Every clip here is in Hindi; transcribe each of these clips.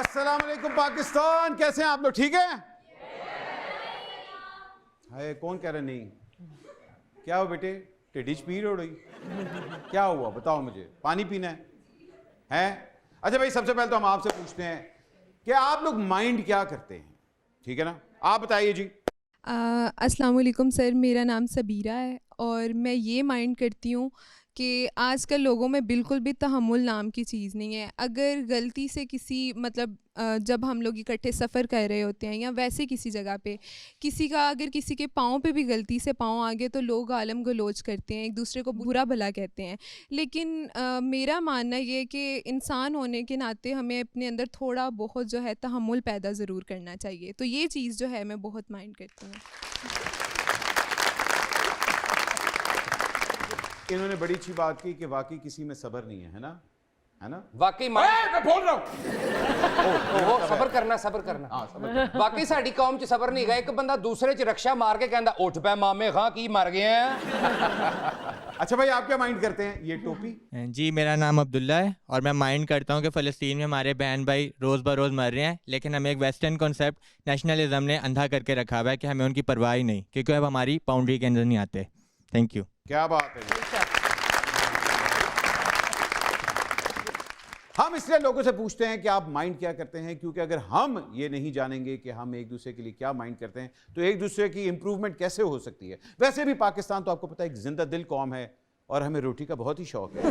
अस्सलाम वालेकुम पाकिस्तान, कैसे हैं आप लोग? ठीक है? हाय, कौन कह रहा नहीं? क्या हो बेटे, टेढ़ी पीर हो रही? क्या हुआ बताओ मुझे, पानी पीना है? अच्छा भाई, सबसे पहले तो हम आपसे पूछते हैं कि आप लोग माइंड क्या करते हैं, ठीक है ना? आप बताइए जी। अस्सलाम वालेकुम सर, मेरा नाम सबीरा है और मैं ये माइंड करती हूँ कि आजकल लोगों में बिल्कुल भी तहम्मुल नाम की चीज़ नहीं है। अगर गलती से किसी मतलब जब हम लोग इकट्ठे सफ़र कर रहे होते हैं या वैसे किसी जगह पे किसी का अगर किसी के पाँव पे भी गलती से पाँव आ गए तो लोग गालम गलोच करते हैं, एक दूसरे को बुरा भला कहते हैं। लेकिन मेरा मानना ये है कि इंसान होने के नाते हमें अपने अंदर थोड़ा बहुत जो है तहम्मुल पैदा ज़रूर करना चाहिए। तो ये चीज़ जो है मैं बहुत माइंड करती हूँ। इन्होंने बड़ी अच्छी बात की कि वाकई किसी में सब्र नहीं है ना? है ना? वाकई मैं बोल रहा हूँ सबर करना सब्र। वाकई साडी कौम च सबर नहीं गा। एक बंदा दूसरे च रक्षा मार के कहंदा उठ पै मामे खां की मर गए हैं। अच्छा भाई, आप क्या माइंड करते हैं? ये टोपी जी, मेरा नाम अब्दुल्ला है और मैं माइंड करता हूँ कि फ़लस्तीन में हमारे बहन भाई रोज़ बरोज़ मर रहे हैं, लेकिन हमें एक वेस्टर्न कॉन्सेप्ट नेशनलिज्म ने अंधा करके रखा हुआ है कि हमें उनकी परवाह ही नहीं, क्योंकि अब हमारी बाउंड्री के अंदर नहीं आते। Thank you. क्या बात है। हम इसलिए लोगों से पूछते हैं कि आप माइंड क्या करते हैं, क्योंकि अगर हम ये नहीं जानेंगे कि हम एक दूसरे के लिए क्या माइंड करते हैं तो एक दूसरे की इंप्रूवमेंट कैसे हो सकती है। वैसे भी पाकिस्तान तो आपको पता है एक जिंदा दिल कौम है और हमें रोटी का बहुत ही शौक है।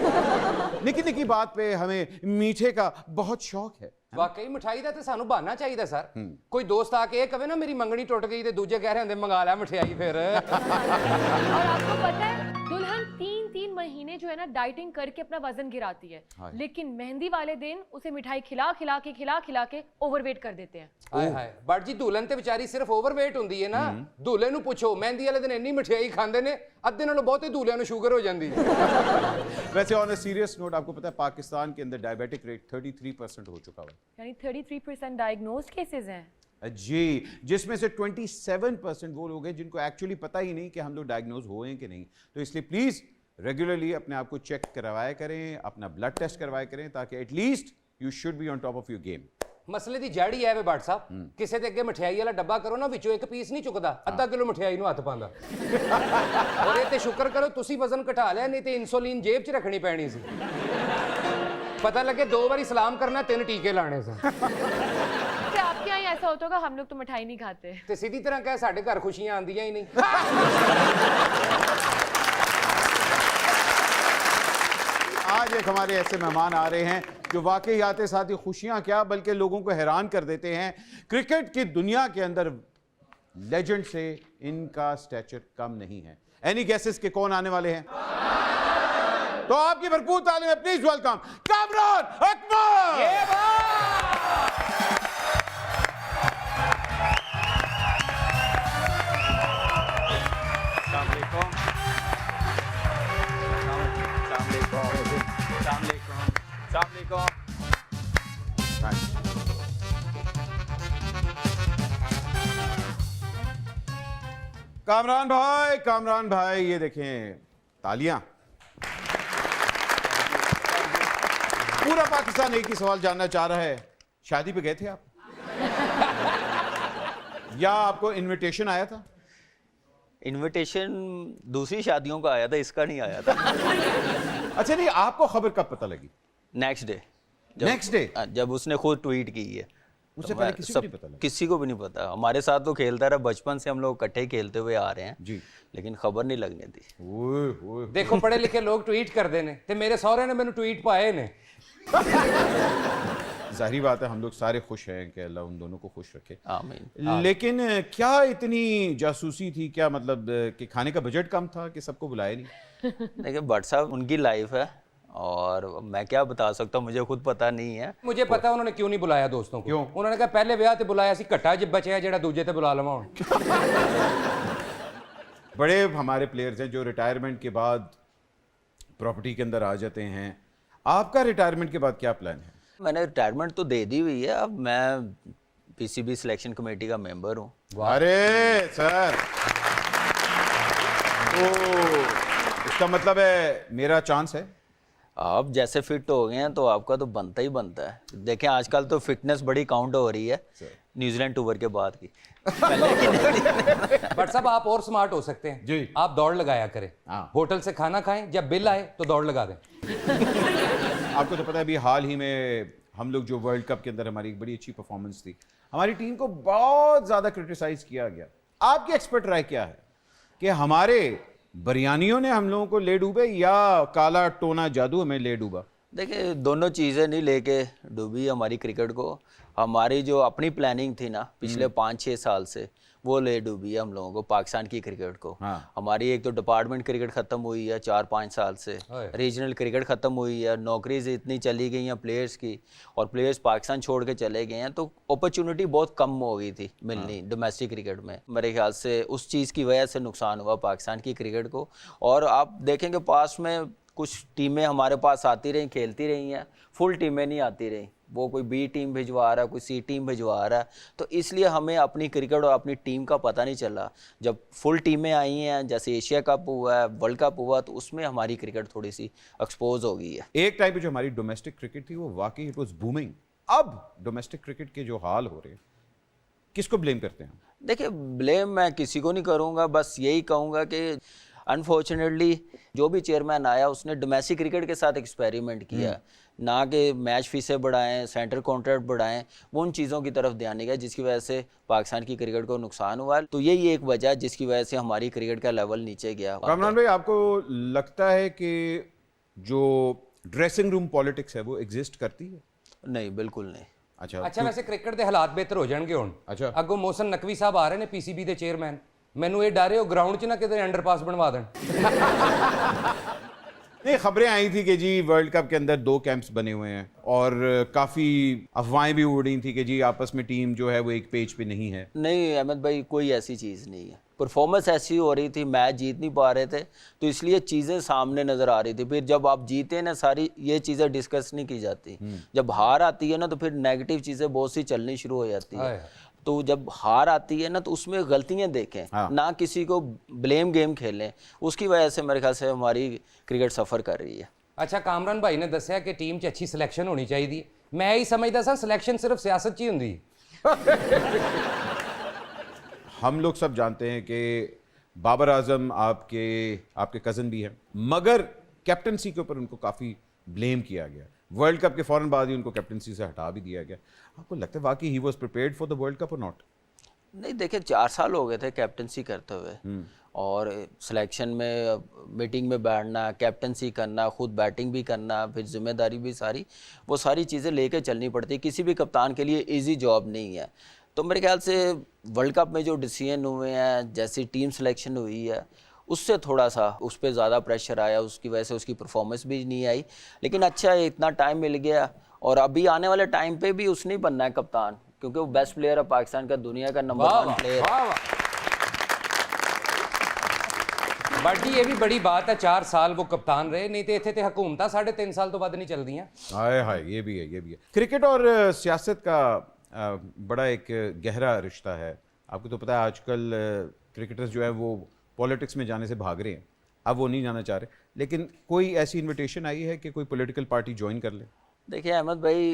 निकी निकी बात पे हमें मीठे का बहुत शौक है। वाकई मिठाई दा ते सानू बहाना चाहिए सर। कोई दोस्त आके कहे ना मेरी मंगनी टुट गई ते दूजे कह रहे होंदे मंगा लै मिठाई फिर। और आपको पता है दुल्हन 3-3 महीने जो है ना डाइटिंग करके अपना वजन गिराती है, लेकिन मेहंदी वाले दिन उसे मिठाई खिला खिला के ओवरवेट कर देते हैं। हाय हाय बट जी दुल्हन ते बेचारी सिर्फ ओवरवेट हुंदी है ना। दूल्हे नु पूछो मेहंदी वाले दिन इन्नी मिठाई खांदे ने अद्धे नालों बहुते दूल्हिਆਂ ਨੂੰ शुगर हो जांदी है। वैसे ऑन अ सीरियस नोट, आपको पता है पाकिस्तान के अंदर डायबिटिक रेट 33% हो चुका है। यानी 33% डायग्नोज्ड केसेस हैं जी, जिसमें से 27% वो लोग हैं जिनको एक्चुअली पता ही नहीं कि हम लोग डायग्नोज हुए हैं कि नहीं। तो इसलिए प्लीज रेगुलरली अपने आप को चेक करवाया करें, अपना ब्लड टेस्ट करवाया करें, ताकि at least you should be on top of your game. मसले दी जड़ ही है वे भट्ट साहब, किसी दे अगे मिठाई वाला डब्बा करो ना, विचों एक पीस नहीं चुकदा, अद्धा किलो मिठाई नूं हत्थ पांदा। और ये ते शुक्र करो तुसी वजन घटा लिया, नहीं ते इंसुलिन जेब च रखनी पैनी सी। पता लगे 2 बारी सलाम करना 3 टीके लाने से। क्या आपके यहाँ ऐसा होता होगा? हम लोग तो मिठाई नहीं खाते। ते सीधी तरह कह साडे घर खुशियां आंदियां ही नहीं। आज एक हमारे ऐसे मेहमान आ रहे हैं जो वाकई आते साथ ही खुशियां क्या बल्कि लोगों को हैरान कर देते हैं। क्रिकेट की दुनिया के अंदर लेजेंड से इनका स्टैचर कम नहीं है। एनी गेसेस के कौन आने वाले हैं? तो आपकी भरपूर तालीम में प्लीज वेलकम कामरान अकबर। कामरान भाई ये देखें, तालियां। पूरा पाकिस्तान एक ही सवाल जानना चाह रहा है, शादी पे गए थे आप या आपको इनविटेशन आया था? इनविटेशन दूसरी शादियों का आया था, इसका नहीं आया था। अच्छा नहीं, आपको खबर कब पता लगी? Next day. नेक्स्ट डे जब उसने खुद ट्वीट की है। उससे पहले किसी को नहीं पता लगा? किसी को भी नहीं पता। हमारे साथ तो खेलता रहा, बचपन से हम लोग इकट्ठे ही खेलते हुए आ रहे हैं जी, लेकिन खबर नहीं लगने दी। ओए देखो पढ़े लिखे लोग ट्वीट करते ने ते मेरे सहुरे ने मैंने ट्वीट पाए ने। जाहिर बात है हम लोग सारे खुश हैं कि अल्लाह उन दोनों को खुश रखे, आमीन। लेकिन क्या इतनी जासूसी थी? क्या मतलब कि खाने का बजट कम था कि सबको बुलाया नहीं? देखिए भट्ट साहब, उनकी लाइफ है और मैं क्या बता सकता हूँ, मुझे खुद पता नहीं है। मुझे पता है उन्होंने क्यों नहीं बुलाया दोस्तों को। क्यों? उन्होंने कहा पहले ब्याह ते बुलाया सी, घट्टा ज बचया जेड़ा दूजे ते बुला लवां। बड़े हमारे प्लेयर्स हैं जो रिटायरमेंट के बाद प्रॉपर्टी के अंदर आ जाते हैं। आपका रिटायरमेंट के बाद क्या प्लान है? मैंने रिटायरमेंट तो दे दी हुई है, अब मैं पीसीबी सिलेक्शन कमेटी का मेंबर हूँ। अरे सर, तो इसका मतलब है मेरा चांस है? आप जैसे फिट हो गए हैं तो आपका तो बनता ही बनता है। देखें आजकल तो फिटनेस बड़ी काउंट हो रही है न्यूजीलैंड टूर के बाद की। पहले की नहीं। बट साहब आप और स्मार्ट हो सकते हैं जी। आप दौड़ लगाया करें, हाँ। होटल से खाना खाएं, जब बिल आए तो दौड़ लगा दें। आपको तो पता है अभी हाल ही में हम लोग जो वर्ल्ड कप के अंदर हमारी एक बड़ी अच्छी परफॉर्मेंस थी, हमारी टीम को बहुत ज़्यादा क्रिटिसाइज किया गया। आपकी एक्सपर्ट राय क्या है कि हमारे बिरयानियों ने हम लोगों को ले डूबे या काला टोना जादू हमें ले डूबा? देखिए दोनों चीज़ें नहीं लेके डूबी हमारी क्रिकेट को। हमारी जो अपनी प्लानिंग थी ना पिछले 5-6 साल से, वो ले डूबी है हम लोगों को, पाकिस्तान की क्रिकेट को। हाँ। हमारी एक तो डिपार्टमेंट क्रिकेट ख़त्म हुई है 4-5 साल से, रीजनल क्रिकेट ख़त्म हुई है, नौकरीज इतनी चली गई हैं प्लेयर्स की, और प्लेयर्स पाकिस्तान छोड़ के चले गए हैं, तो अपॉर्चुनिटी बहुत कम हो गई थी मिलनी डोमेस्टिक क्रिकेट में। मेरे ख्याल से उस चीज़ की वजह से नुकसान हुआ पाकिस्तान की क्रिकेट को। और आप देखेंगे पास में कुछ टीमें हमारे पास आती रही, खेलती रही हैं, फुल टीमें नहीं आती रही, वो कोई बी टीम भिजवा रहा है, कोई सी टीम भिजवा रहा है, तो इसलिए हमें अपनी क्रिकेट और अपनी टीम का पता नहीं चला। जब फुल टीमें आई हैं, जैसे एशिया कप हुआ है, वर्ल्ड कप हुआ, तो उसमें हमारी क्रिकेट थोड़ी सी एक्सपोज हो गई है। एक टाइम पे जो हमारी डोमेस्टिक क्रिकेट थी वो वाकई इट वाज बूमिंग। अब डोमेस्टिक क्रिकेट के जो हाल हो रहे हैं, किसको ब्लेम करते हैं? देखिए ब्लेम मैं किसी को नहीं करूँगा, बस यही कहूँगा कि अनफॉर्चुनेटली जो भी चेयरमैन आया उसने डोमेस्टिक क्रिकेट के साथ एक्सपेरिमेंट किया, ना कि मैच फीसें बढ़ाएं, सेंटर कॉन्ट्रैक्ट बढ़ाएं, वो उन चीज़ों की तरफ ध्यान नहीं गया जिसकी वजह से पाकिस्तान की क्रिकेट को नुकसान हुआ। तो यही एक वजह जिसकी वजह से हमारी क्रिकेट का लेवल नीचे गया। कामरान भाई, आपको लगता है कि जो ड्रेसिंग रूम पॉलिटिक्स है वो एग्जिस्ट करती है? नहीं, बिल्कुल नहीं। अच्छा वैसे क्रिकेट ਦੇ ਹਾਲਾਤ ਬਿਹਤਰ ਹੋ ਜਾਣਗੇ ਹੁਣ। ਅੱਛਾ। ਅੱਗੋਂ ਮੋਹਸਨ ਨਕਵੀ ਸਾਹਿਬ ਆ ਰਹੇ ਨੇ ਪੀਸੀਬੀ ਦੇ ਚੇਅਰਮੈਨ, ਮੈਨੂੰ ਇਹ ਡਰ ਹੈ ਉਹ ਗਰਾਊਂਡ 'ਚ ਨਾ ਕਿਤੇ ਅੰਡਰਪਾਸ ਬਣਵਾ ਦੇਣ। नहीं, खबरें आई थी कि जी वर्ल्ड कप के अंदर 2 कैंप्स बने हुए हैं और काफ़ी अफवाहें भी उड़ रही थी कि जी आपस में टीम जो है वो एक पेज पे नहीं है। नहीं अहमद भाई, कोई ऐसी चीज़ नहीं है। परफॉर्मेंस ऐसी हो रही थी, मैच जीत नहीं पा रहे थे, तो इसलिए चीज़ें सामने नज़र आ रही थी। फिर जब आप जीते ना, सारी ये चीज़ें डिस्कस नहीं की जाती। जब हार आती है ना, तो फिर नेगेटिव चीज़ें बहुत सी चलनी शुरू हो जाती है। तो जब हार आती है ना, तो उसमें गलतियां देखें, हाँ। ना किसी को ब्लेम गेम खेलें। उसकी वजह से मेरे ख्याल से हमारी क्रिकेट सफ़र कर रही है। अच्छा, कामरान भाई ने दस्या कि टीम 'ਚ अच्छी सिलेक्शन होनी चाहिए। मैं यही समझदा सा सिलेक्शन सिर्फ सियासत 'ਚ ही हुंदी। हम लोग सब जानते हैं कि बाबर आजम आपके कज़न भी हैं, मगर कैप्टनसी के ऊपर उनको काफ़ी ब्लेम किया गया। वर्ल्ड कप के फ़ौरन बाद ही उनको कैप्टनसी से हटा भी दिया गया। आपको लगता है वाकई he was prepared for the world cup और नॉट? नहीं, देखिए 4 साल हो गए थे कैप्टनसी करते हुए, और सिलेक्शन में मीटिंग में बैठना, कैप्टनसी करना, खुद बैटिंग भी करना, फिर जिम्मेदारी भी सारी, वो सारी चीज़ें लेके चलनी पड़ती है। किसी भी कप्तान के लिए इजी जॉब नहीं है। तो मेरे ख्याल से वर्ल्ड कप में जो डिसीजन हुए हैं, जैसी टीम सिलेक्शन हुई है, उससे थोड़ा सा उस पर ज़्यादा प्रेशर आया, उसकी वजह से उसकी परफॉर्मेंस भी नहीं आई। लेकिन अच्छा है, इतना टाइम मिल गया, और अभी आने वाले टाइम पे भी उसने ही बनना है कप्तान, क्योंकि वो बेस्ट प्लेयर है पाकिस्तान का, दुनिया का नंबर 1 प्लेयर है। बट जी ये भी बड़ी बात है, 4 साल वो कप्तान रहे, नहीं तो इतने तो हुकूमत 3.5 साल तो बाद नहीं चल दी हैं। हाय हाय, ये भी है। क्रिकेट और सियासत का बड़ा एक गहरा रिश्ता है। आपको तो पता है आजकल क्रिकेटर्स जो है वो पॉलिटिक्स में जाने से भाग रहे हैं, अब वो नहीं जाना चाह रहे। लेकिन कोई ऐसी इनविटेशन आई है कि कोई पॉलिटिकल पार्टी ज्वाइन कर ले? देखिए अहमद भाई,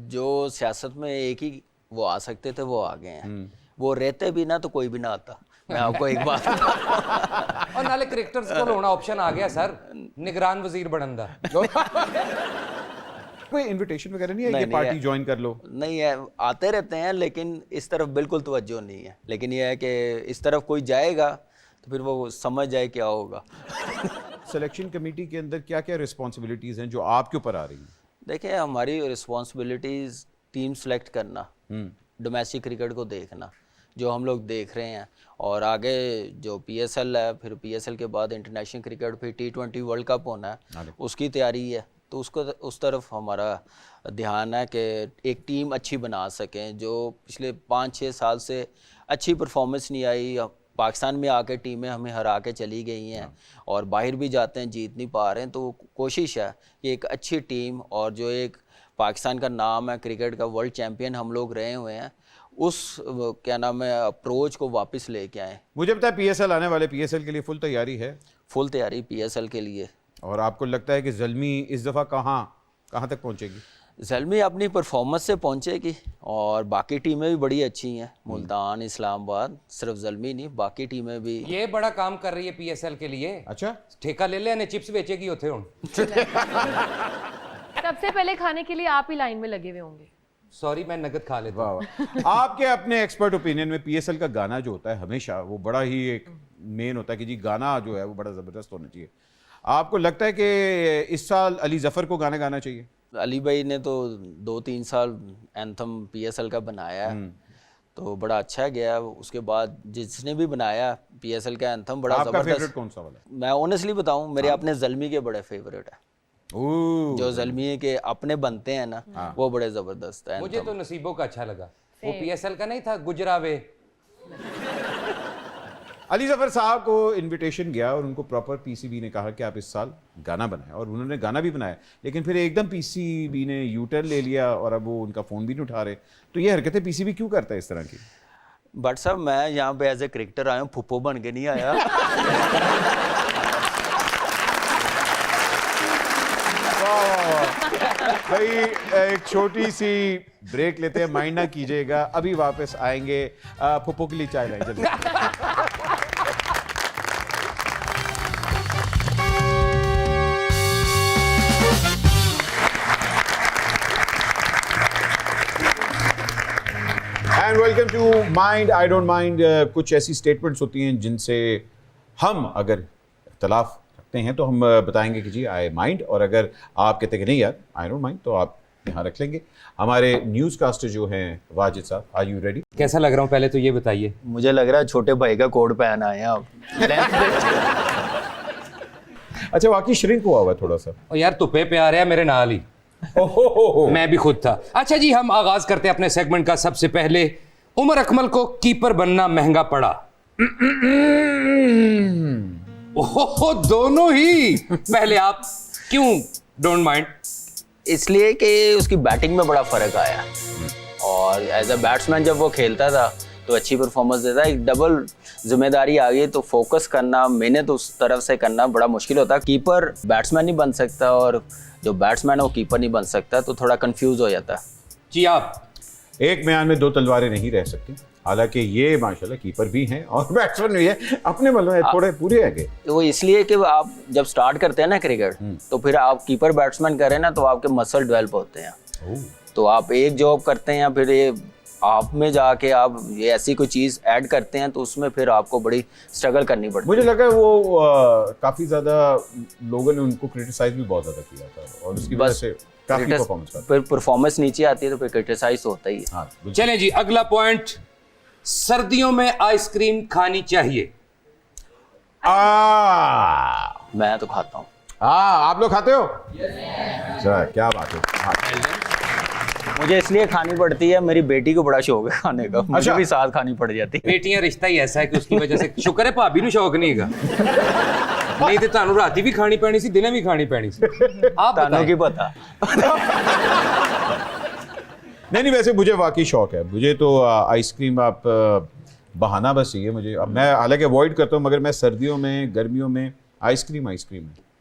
जो सियासत में एक ही वो आ सकते थे वो आ गए हैं, वो रहते भी ना तो कोई भी ना आता। मैं आपको एक बात और नाले क्रिकेटर्स को होना ऑप्शन आ गया सर, निगरान वजीर बनन दा। कोई इनविटेशन वगैरह नहीं है कि पार्टी ज्वाइन कर लो? नहीं है, आते रहते हैं, लेकिन इस तरफ बिल्कुल तवज्जो नहीं है। लेकिन ये है कि इस तरफ कोई जाएगा तो फिर वो समझ जाए क्या होगा। सिलेक्शन कमेटी के अंदर क्या क्या रिस्पॉन्सिबिलिटीज़ हैं जो आपके ऊपर आ रही हैं? देखिए हमारी रिस्पॉन्सिबिलिटीज़ टीम सेलेक्ट करना, डोमेस्टिक क्रिकेट को देखना, जो हम लोग देख रहे हैं, और आगे जो PSL है, फिर PSL के बाद इंटरनेशनल क्रिकेट, फिर T20 वर्ल्ड कप होना है, उसकी तैयारी है। तो उसको उस तरफ हमारा ध्यान है कि एक टीम अच्छी बना सकें। जो पिछले 5-6 साल से अच्छी परफॉर्मेंस नहीं आई, पाकिस्तान में आके टीमें हमें हरा के चली गई हैं, और बाहर भी जाते हैं जीत नहीं पा रहे हैं। तो कोशिश है कि एक अच्छी टीम, और जो एक पाकिस्तान का नाम है क्रिकेट का, वर्ल्ड चैम्पियन हम लोग रहे हुए हैं, उस क्या नाम है अप्रोच को वापस लेके आए। मुझे पता है PSL आने वाले, PSL के लिए फुल तैयारी है? फुल तैयारी PSL के लिए। और आपको लगता है कि ज़ल्मी इस दफ़ा कहाँ तक पहुँचेगी? ज़ल्मी अपनी परफॉर्मेंस से पहुंचेगी और बाकी टीमें भी बड़ी अच्छी हैं, मुल्तान, इस्लामाबाद, सिर्फ ज़ल्मी नहीं बाकी टीमें भी। ये बड़ा काम कर रही है PSL के लिए। अच्छा, ठेका ले ले, चिप्स बेचेगी होते हुन। सबसे पहले खाने के लिए आप ही लाइन में लगे हुए होंगे। सॉरी, मैं नगद खा लेता हूँ। वाह। आपके अपने एक्सपर्ट ओपिनियन में PSL का गाना जो होता है हमेशा वो बड़ा ही एक मेन होता है कि जी गाना जो है वो बड़ा ज़बरदस्त होना चाहिए। आपको लगता है कि इस साल अली ज़फ़र को गाना गाना चाहिए? अली भाई ने तो 2-3 साल एंथम PSL का बनाया है, तो बड़ा अच्छा गया। उसके बाद जिसने भी बनाया PSL का एंथम बड़ा आपका ज़बरदस्त। फेवरेट कौन सा वाला? मैं ऑनेस्टली बताऊं, मेरे अपने ज़ल्मी के बड़े फेवरेट है। ओह, जो ज़ल्मी के अपने बनते हैं ना, वो बड़े ज़बरदस्त है। मुझे तो नसीबों का अच्छा लगा। वो PSL का नहीं था, गुजरावे। अली ज़फ़र साहब को इनविटेशन गया और उनको प्रॉपर PCB ने कहा कि आप इस साल गाना बनाएं, और उन्होंने गाना भी बनाया, लेकिन फिर एकदम PCB ने U-टर्न ले लिया और अब वो उनका फ़ोन भी नहीं उठा रहे। तो ये हरकतें PCB क्यों करता है इस तरह की? बट साहब, मैं यहाँ पे एज ए क्रिकेटर आया हूँ, फुप्पो बन के नहीं आया। भाई एक छोटी सी ब्रेक लेते हैं, माइंड ना कीजिएगा, अभी वापस आएंगे। फुप्पो के लिए चाय लाएं जल्दी। And welcome to mind I don't mind. कुछ ऐसी स्टेटमेंट्स होती हैं जिनसे हम अगर इख्तलाफ रखते हैं तो हम बताएंगे कि जी आई माइंड, और अगर आप कहते हैं कि नहीं यार आई डोंट माइंड तो आप यहाँ रख लेंगे। हमारे न्यूज़ कास्टर जो हैं वाजिद साहब, आर यू रेडी? कैसा लग रहा हूँ पहले तो ये बताइए। मुझे लग रहा है छोटे भाई का कोट पहन आए हैं आप। अच्छा, वाकई श्रिंक हुआ हुआ है थोड़ा सा। और यार तुप्पे पे आ रहा है मेरे नाल ही। मैं भी खुद था। अच्छा जी, हम आगाज करते हैं अपने सेगमेंट का। सबसे पहले उमर अकमल को कीपर बनना महंगा पड़ा। ओहो, दोनों ही। पहले आप क्यों डोंट माइंड? इसलिए कि उसकी बैटिंग में बड़ा फर्क आया, और एज अ बैट्समैन जब वो खेलता था तो अच्छी परफॉर्मेंस देता। एक डबल जिम्मेदारी आ गई तो फोकस करना, मेहनत उस तरफ से करना बड़ा मुश्किल होता। कीपर बैट्समैन नहीं बन सकता और जो बैट्समैन है वो कीपर नहीं बन सकता, तो थोड़ा कंफ्यूज हो जाता। जी, आप एक म्यान में दो तलवारें नहीं रह सकती। हालांकि ये माशाल्लाह कीपर भी हैं और बैट्समैन भी है, अपने मतलब थोड़े पूरे हैं। वो इसलिए कि आप जब स्टार्ट करते हैं ना क्रिकेट, तो फिर आप कीपर बैट्समैन करें ना तो आपके मसल डेवलप होते हैं। तो आप एक जॉब करते हैं, फिर ये आप में जाके आप ये ऐसी कोई चीज़ ऐड करते हैं तो उसमें फिर आपको बड़ी स्ट्रगल करनी पड़ती है। मुझे लगा वो काफ़ी ज़्यादा लोगों ने उनको क्रिटिसाइज भी बहुत ज़्यादा किया था और उसकी वजह से काफ़ी परफॉर्मेंस फिर परफॉर्मेंस नीचे आती है तो फिर क्रिटिसाइज होता ही है। हाँ, चलें जी, अगला पॉइंट। सर्दियों में आइसक्रीम खानी चाहिए। मैं तो खाता हूँ। आप लोग खाते हो? अच्छा, क्या बात है। मुझे इसलिए खानी पड़ती है, मेरी बेटी को बड़ा शौक है खाने का, मुझे भी साथ खानी पड़ जाती है। बेटियां रिश्ता ही ऐसा है कि उसकी वजह से शुक्र है भाभी ਨੂੰ शौक नहीं है। नहीं तो ਤੁਹਾਨੂੰ राती भी खानी पैनी सी, दिने भी खानी पैनी सी। आप तानों की पता। नहीं, वैसे मुझे वाकई शौक है। मुझे तो आइसक्रीम आप बहाना बस चाहिए मुझे। अब मैं हालांकि अवॉइड करता हूँ, मगर मैं सर्दियों में गर्मियों में आइसक्रीम है।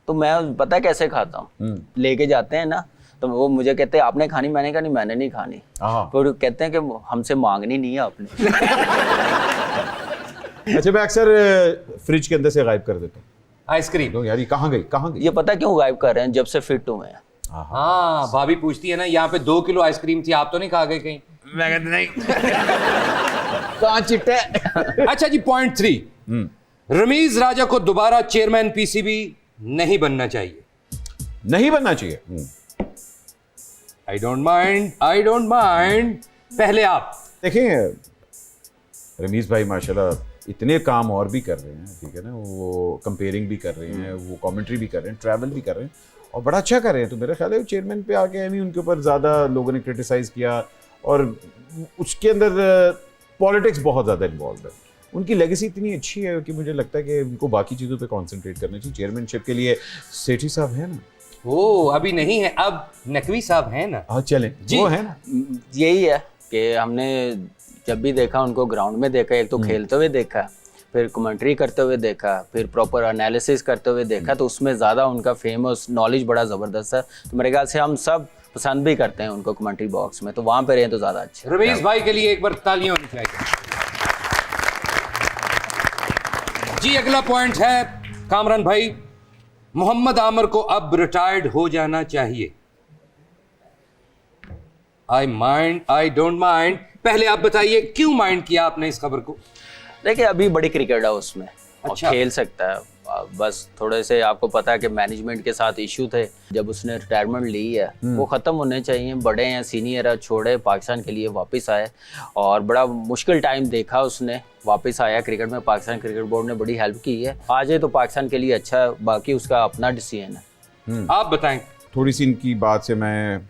तो मैं पता कैसे खाता हूँ, लेके जाते हैं ना तो वो मुझे कहते हैं आपने खानी, मैंने कहा नहीं मैंने नहीं खानी। फिर कहते हैं कि हमसे मांगनी नहीं है आपने। अच्छा, मैं अक्सर फ्रिज के अंदर से गायब कर देता हूँ आइसक्रीम। तो यार ये कहाँ गई? ये पता क्यों गायब कर रहे हैं? जब से फिट हुए हैं। हाँ, भाभी पूछती है ना, यहाँ पे 2 किलो आइसक्रीम थी, आप तो नहीं खा गए कहीं? मैं कहता नहीं। कहाँ चिट्टे। अच्छा जी, पॉइंट 3। रमीज राजा को दोबारा चेयरमैन PCB नहीं बनना चाहिए। नहीं बनना चाहिए। आई डोंट माइंड। पहले आप देखें, रमीज भाई माशाल्लाह इतने काम और भी कर रहे हैं, ठीक है ना। वो कंपेयरिंग भी कर रहे हैं, वो कमेंट्री भी कर रहे हैं, ट्रैवल भी कर रहे हैं और बड़ा अच्छा कर रहे हैं। तो मेरा ख्याल है चेयरमैन पे आके नहीं, उनके ऊपर ज़्यादा लोगों ने क्रिटिसाइज़ किया और उसके अंदर पॉलिटिक्स बहुत ज़्यादा इन्वॉल्व है। उनकी लेगेसी इतनी अच्छी है कि मुझे लगता है कि उनको बाकी चीज़ों पे कंसंट्रेट करना चाहिए। चेयरमैनशिप के लिए सेठी साहब है ना? वो अभी नहीं है, अब नकवी साहब है ना। हाँ, चलें, वो है ना। यही है कि हमने जब भी देखा उनको ग्राउंड में देखा, एक तो खेलते हुए देखा, फिर कमेंट्री करते हुए देखा, फिर प्रॉपर एनालिसिस करते हुए देखा, तो उसमें ज़्यादा उनका फेमस नॉलेज बड़ा ज़बरदस्त है। तो मेरे ख्याल से हम सब पसंद भी करते हैं उनको कमेंट्री बॉक्स में, तो वहाँ पे रहे तो ज़्यादा अच्छा। रमीज भाई के लिए एक बार तालियां होनी चाहिए। जी अगला पॉइंट है कामरान भाई, मोहम्मद आमिर को अब रिटायर्ड हो जाना चाहिए। आई डोंट माइंड। पहले आप बताइए क्यों माइंड किया आपने इस खबर को? देखिए अभी बड़ी क्रिकेट है उसमें, और अच्छा। खेल सकता है, बस थोड़े से आपको पता है कि मैनेजमेंट के साथ इशू थे जब उसने रिटायरमेंट ली है, वो ख़त्म होने चाहिए। बड़े हैं, सीनियर है, छोड़े, पाकिस्तान के लिए वापस आए और बड़ा मुश्किल टाइम देखा उसने, वापस आया क्रिकेट में। पाकिस्तान क्रिकेट बोर्ड ने बड़ी हेल्प की है, आ जाए तो पाकिस्तान के लिए अच्छा है, बाकी उसका अपना डिसीजन है। आप बताएं। थोड़ी सी इनकी बात से मैं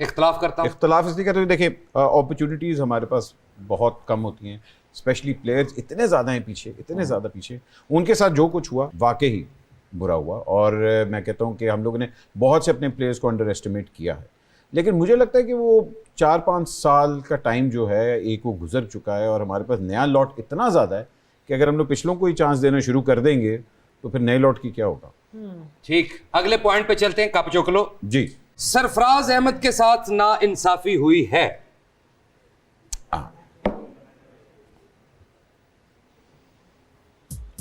इख्तलाफ करता हूं। इख्तलाफ इसलिए कहते हैं, देखिए अपॉर्चुनिटीज़ हमारे पास बहुत कम होती हैं, स्पेशली प्लेयर्स इतने ज़्यादा हैं पीछे, इतने ज़्यादा पीछे। उनके साथ जो कुछ हुआ वाकई बुरा हुआ, और मैं कहता हूँ कि हम लोगों ने बहुत से अपने प्लेयर्स को अंडर एस्टिमेट किया है। लेकिन मुझे लगता है कि वो 4-5 साल का टाइम जो है एक वो गुजर चुका है, और हमारे पास नया लॉट इतना ज़्यादा है कि अगर हम लोग पिछलों को ही चांस देना शुरू कर देंगे तो फिर नए लॉट की क्या होगा। ठीक, अगले पॉइंट पे चलते हैं। कप चोकलो जी, सरफराज अहमद के साथ नाइंसाफी हुई है।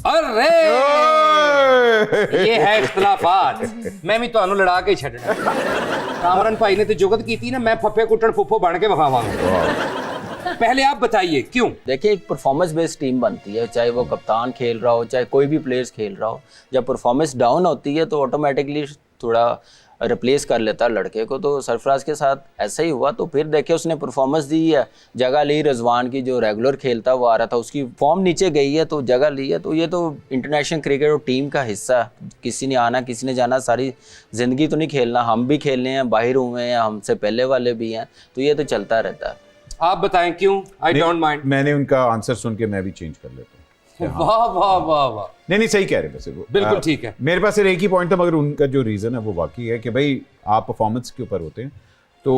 अरे ये है इख्तलाफात। मैं भी तो लड़ा के छड़ना। कामरान भाई ने तो जुगत की थी ना, मैं फफे कुटन फुफो बन के बखावांगा। पहले आप बताइए क्यों? देखिए एक परफॉर्मेंस बेस्ड टीम बनती है, चाहे वो कप्तान खेल रहा हो, चाहे कोई भी प्लेयर्स खेल रहा हो। जब परफॉर्मेंस डाउन होती है तो ऑटोमेटिकली थोड़ा रिप्लेस कर लेता है लड़के को, तो सरफराज के साथ ऐसा ही हुआ। तो फिर देखिए उसने परफॉर्मेंस दी है, जगह ली रिजवान की, जो रेगुलर खेलता वो आ रहा था, उसकी फॉर्म नीचे गई है तो जगह ली है। तो ये तो इंटरनेशनल क्रिकेट और टीम का हिस्सा है, किसी ने आना किसी ने जाना, सारी ज़िंदगी तो नहीं खेलना, हम भी खेलने हैं, बाहर हुए हैं, हमसे पहले वाले भी हैं, तो ये तो चलता रहता है। आप बताएं क्यों? आई डोंट माइंड। मैंने उनका आंसर सुन के मैं भी चेंज कर लेता हूँ। वाह वाह वाह वाह। नहीं सही कह रहे हैं वैसे वो, बिल्कुल ठीक है। मेरे पास सिर्फ एक ही पॉइंट था, मगर उनका जो रीज़न है वो वाकई है कि भाई आप परफॉर्मेंस के ऊपर होते हैं। तो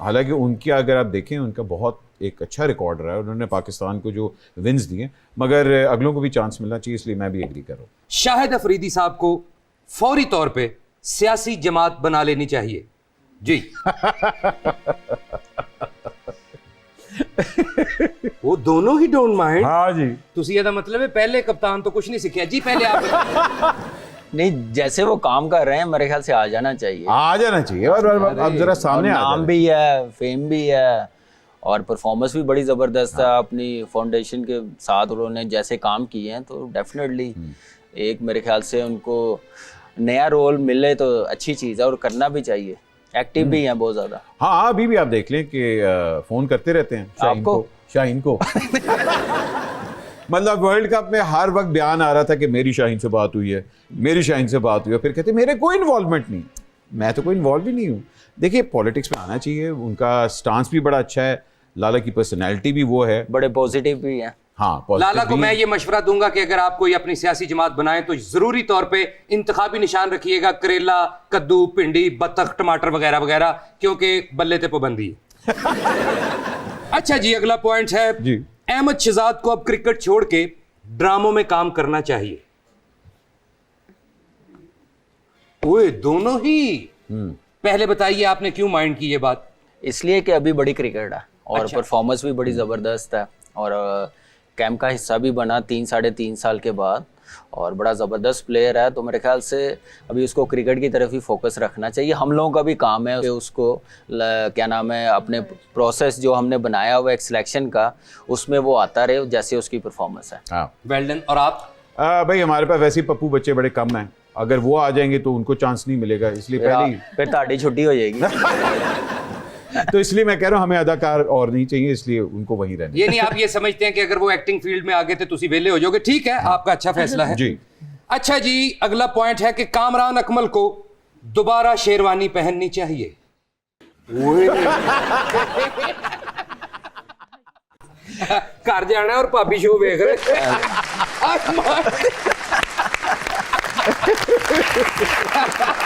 हालांकि उनकी अगर आप देखें, उनका बहुत एक अच्छा रिकॉर्ड रहा है, उन्होंने पाकिस्तान को जो विन्स दिए, मगर अगलों को भी चांस मिलना चाहिए, इसलिए मैं भी एग्री कर रहा हूँ। शाहिद अफरीदी साहब को फौरी तौर पे सियासी जमात बना लेनी चाहिए। जी वो दोनों ही डोंट माइंड। हाँ जी, तुसी ਇਹਦਾ मतलब है पहले कप्तान तो कुछ नहीं सीखा जी। पहले आप नहीं, जैसे वो काम कर रहे हैं मेरे ख्याल से आ जाना चाहिए, आ जाना चाहिए। और अब जरा सामने आ नाम भी है, फेम भी है, और परफॉर्मेंस भी बड़ी ज़बरदस्त है। अपनी फाउंडेशन के साथ उन्होंने जैसे काम किए हैं, तो डेफिनेटली एक मेरे ख्याल से उनको नया रोल मिले तो अच्छी चीज़ है, और करना भी चाहिए। एक्टिव भी हैं बहुत ज़्यादा। हाँ, अभी भी आप देख लें कि फ़ोन करते रहते हैं शाहीन को मतलब वर्ल्ड कप में हर वक्त बयान आ रहा था कि मेरी शाहीन से बात हुई है, मेरी शाहीन से बात हुई है, फिर कहते मेरे कोई इन्वॉल्वमेंट नहीं, मैं तो कोई इन्वॉल्व ही नहीं हूँ। देखिए पॉलिटिक्स में आना चाहिए, उनका स्टांस भी बड़ा अच्छा है, लाला की पर्सनैलिटी भी वो है, बड़े पॉजिटिव भी हैं। हाँ, लाला को मैं ये मशवरा दूंगा कि अगर आप कोई अपनी सियासी जमात बनाएं तो जरूरी तौर पे इंतखाबी निशान रखिएगा, करेला, कद्दू, भिंडी, बत्तख, टमाटर वगैरह वगैरह, क्योंकि बल्ले ते पाबंदी है। अच्छा जी, अगला पॉइंट है जी, अहमद शहजाद को अब क्रिकेट छोड़ के ड्रामों में काम करना चाहिए। ओए दोनों ही। पहले बताइए आपने क्यों माइंड की ये बात? इसलिए कि अभी बड़ी क्रिकेट है, और अच्छा। परफॉर्मेंस भी बड़ी ज़बरदस्त है, और कैंप का हिस्सा भी बना 3-3.5 साल के बाद, और बड़ा ज़बरदस्त प्लेयर है। तो मेरे ख्याल से अभी उसको क्रिकेट की तरफ ही फोकस रखना चाहिए। हम लोगों का भी काम है कि उसको क्या नाम है, अपने प्रोसेस जो हमने बनाया हुआ एक सिलेक्शन का, उसमें वो आता रहे जैसे उसकी परफॉर्मेंस है। हाँ वेल डन। और आप? भाई हमारे पास वैसे ही पप्पू बच्चे बड़े कम हैं, अगर वो आ जाएंगे तो उनको चांस नहीं मिलेगा, इसलिए पहले फिर ताड़ी छुट्टी हो जाएगी। तो इसलिए मैं कह रहा हूँ हमें अदाकार और नहीं चाहिए, इसलिए उनको वहीं रहने। ये नहीं आप ये समझते हैं कि अगर वो एक्टिंग फील्ड में आगे थे तो वेले हो जाओगे? ठीक है, आपका अच्छा फैसला है जी। अच्छा जी, अगला पॉइंट है कि कामरान अकमल को दोबारा शेरवानी पहननी चाहिए। घर जाना और भाभी शो देख रहे।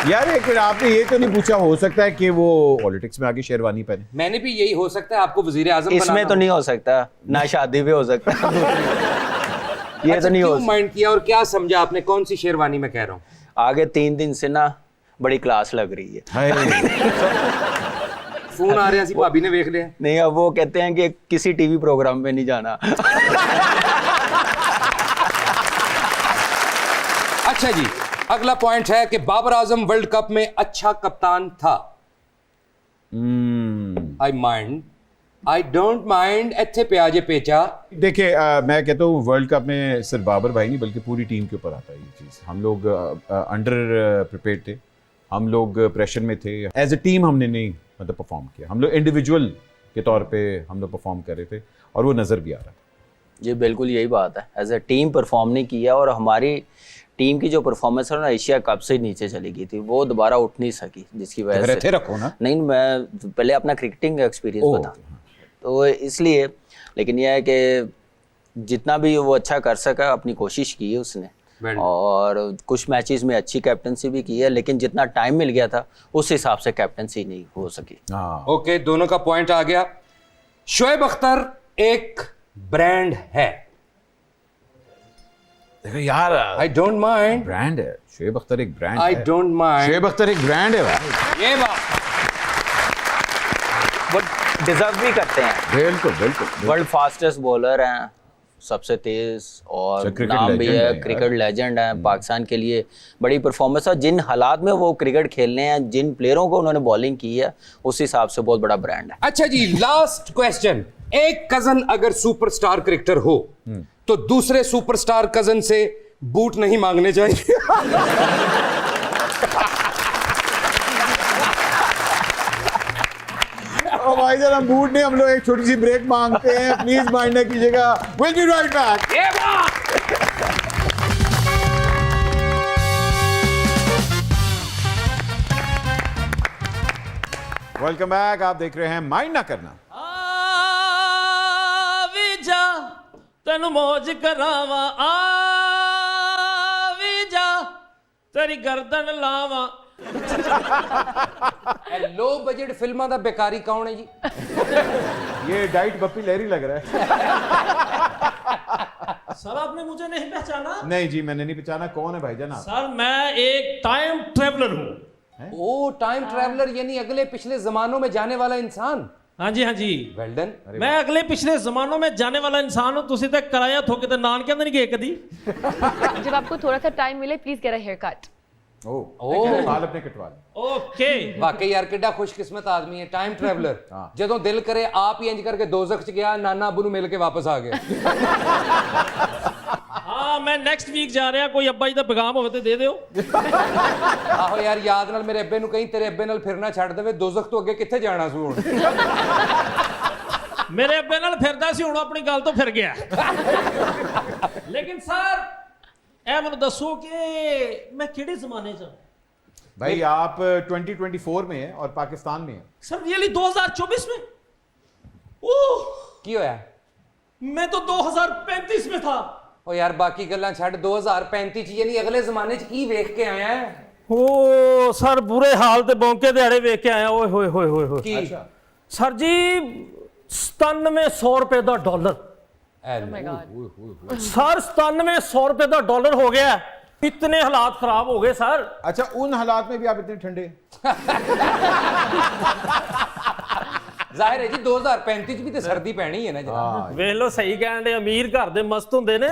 यार लेकिन आपने ये तो नहीं पूछा, हो सकता है कि वो पॉलिटिक्स में आगे शेरवानी पहने? मैंने भी यही हो सकता है आपको वजीर आजम इसमें तो नहीं हो सकता, ना शादी भी हो सकता। ये तो नहीं हो क्यों माइंड किया और क्या समझा आपने? कौन सी शेरवानी में कह रहा हूँ? आगे 3 दिन से ना बड़ी क्लास लग रही है। फोन आ रहे हैं, भाभी ने देख लिया। नहीं, अब वो कहते हैं कि किसी टीवी प्रोग्राम में नहीं जाना। अच्छा जी, अगला पॉइंट है कि बाबर आजम वर्ल्ड कप में अच्छा कप्तान था। आई डोंट माइंड इत्थे प्याजे पेचा। देखिए मैं कहता हूँ वर्ल्ड कप में सिर्फ बाबर भाई नहीं बल्कि पूरी टीम के ऊपर आता है ये चीज़। हम लोग अंडर प्रिपेयर्ड थे, हम लोग प्रेशर में थे। एज ए टीम हमने नहीं मतलब परफॉर्म किया, हम लोग इंडिविजुअल के तौर पे हम लोग परफॉर्म कर रहे थे और वो नज़र भी आ रहा था। जी बिल्कुल यही बात है, एज ए टीम परफॉर्म नहीं किया और हमारी टीम की जो परफॉर्मेंस है ना एशिया कप से नीचे चली गई थी, वो दोबारा उठ नहीं सकी, जिसकी वजह से रखो ना। नहीं, मैं पहले अपना क्रिकेटिंग एक्सपीरियंस बता, तो इसलिए। लेकिन यह है कि जितना भी वो अच्छा कर सका अपनी कोशिश की है उसने, और कुछ मैचेस में अच्छी कैप्टनसी भी की है, लेकिन जितना टाइम मिल गया था उस हिसाब से कैप्टनसी नहीं हो सकी। ओके, दोनों का पॉइंट आ गया। शोएब अख्तर एक ब्रांड है। देखो यार, आई डोंट माइंड, ब्रांड है। शोएब अख्तर एक ब्रांड है। आई डोंट माइंड, शोएब अख्तर एक ब्रांड है भाई। ये बात वो डिजर्व भी करते हैं। बिल्कुल बिल्कुल। वर्ल्ड फास्टेस्ट बॉलर हैं, सबसे तेज, और नाम भी है, क्रिकेट लेजेंड है, पाकिस्तान के लिए बड़ी परफॉर्मेंस है। जिन हालात में वो क्रिकेट खेलने हैं, जिन प्लेयरों को उन्होंने बॉलिंग की है, उस हिसाब से बहुत बड़ा ब्रांड है। अच्छा जी, लास्ट क्वेश्चन। एक कजन अगर सुपरस्टार क्रिकेटर हो तो दूसरे सुपरस्टार कजन से बूट नहीं मांगने चाहिए। भाई जरा बूट नहीं, हम लोग एक छोटी सी ब्रेक मांगते हैं, प्लीज माइंड न कीजिएगा। Will be right back. Welcome back. आप देख रहे हैं माइंड ना करना। जा तेनू मौज करावा, जा तेरी गर्दन लावा। लो बजट फिल्मां दा बेकारी कौन है जी? ये डाइट बप्पी लहरी लग रहा है। सर आपने मुझे नहीं पहचाना? नहीं जी, मैंने नहीं पहचाना। कौन है भाईजान आप? सर मैं एक टाइम ट्रेवलर हूँ। ओ, टाइम ट्रैवलर यानी अगले पिछले जमानों में जाने वाला इंसान। हाँ जी, हाँ जी। Well done. मैं अगले पिछले जमानों में जाने वाला इंसान हूँ। तुसी तक कराया ठोके ते नान के अंदर नहीं गए कदी। जब आपको थोड़ा सा टाइम मिले please get a haircut. बाल अपने कटवा ले। ओके। वाकई यार किड्डा खुशकिस्मत आदमी है टाइम ट्रैवलर। जदों दिल करे आप ही इंज करके दोज़ख च गया, नाना अबू नूं मिल के वापस आ गया। हाँ, मैं नेक्स्ट वीक जा रहा, कोई अब्बा जी दा पैगाम होवे ते दे दियो। आहो यार, याद नाल मेरे अब्बे नूं कहीं तेरे अब्बे नाल फिरना छੱਡ देवे, दोज़ख तो अगे कित्थे जाना सी हुण। मेरे अब्बे नाल फिरदा सी, हुण अपनी गल तो फिर गया। लेकिन सर ए मैनूं दसो कि मैं किहड़े जमाने च? भाई आप 2024 में है और पाकिस्तान में है। सर रियली 2024 में? ओह, की होया? मैं तो 2035 में था। ओ यार बाकी गल्लां छੱਡ, 2035 च यानी अगले जमाने च की वेख के आया है? ओ सर बुरे हाल ते बौंके दिहाड़े वेख के आया। ओए होए होए होए होए। की? सर जी 9700 रुपए दा डॉलर। सर 9700 रुपए का डॉलर हो गया। इतने हालात खराब हो गए सर। अच्छा, उन हालात में भी आप इतने ठंडे? जाहिर है जी 2035 भी तो सर्दी पैनी है ना जनाब। वेख लो, सही कहन दे, अमीर घर दे मस्त हुंदे ने।